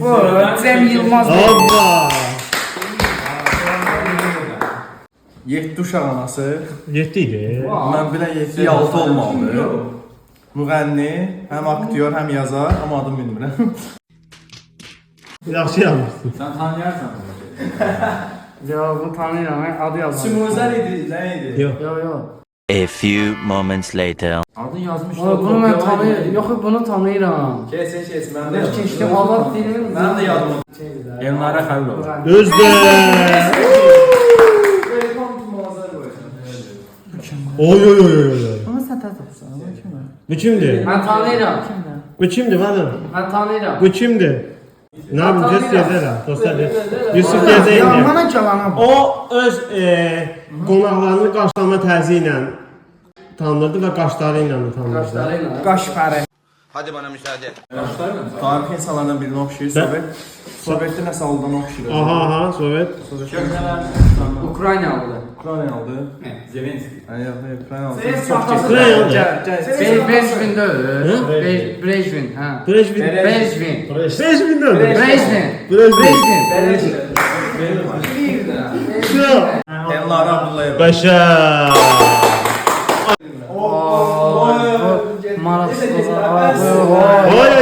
Bu Cem Yılmaz. Allah. 7 uşaq anası. 7 idi. Mən bilən 7 6 olmalı. Müğənni, həm aktyor, həm yazar, amma adını bilmirəm. Yaxşı yazmışsın. Sen tanıyarsan. Ya bu tanıyıram, adı yazmış. Simuzlar idi, ne idi? Yok. Yo. A few moments later. Adın yazmış. Bunu mən tanıyıram. Yox, bunu tanıyıram. Kes, mən də Mən yazmışım. keçdim Allah dilinin. Mən də yazdım. Elnara Xəlilov. Özde. Oy oy oy oy. Bunu sən tanıyırsan. Bu kimdir? Mən tanıyıram. Bu kimdir bana? Mən tanıyıram. Bu kimdir? Ne yapayım? Test yazarım. Dostlar. Yusuf Gezey'in. Bana gələnə. O öz qonaqlarını qaşlama tərzi ilə tanınırdı və qaşları ilə də tanınırdı. Qaşlarıyla. Qaş pəri. Hadi bana müsaade. Tarixi insanlardan birinə oxşayır. Sovetli nəsə aldan oxşayır. Aha, Sovet. Ukraynalıdır. Ukraynalıdır. Zelenski. Yox, Ukraynalıdır. Ukraynalı. Brejvin deyil. Brejvin, hə. Brejvin. Brejvin. Brejvin də. Brejvin. Brejvin. Elnara Abdullayev. Başa. Maraqsız. Oy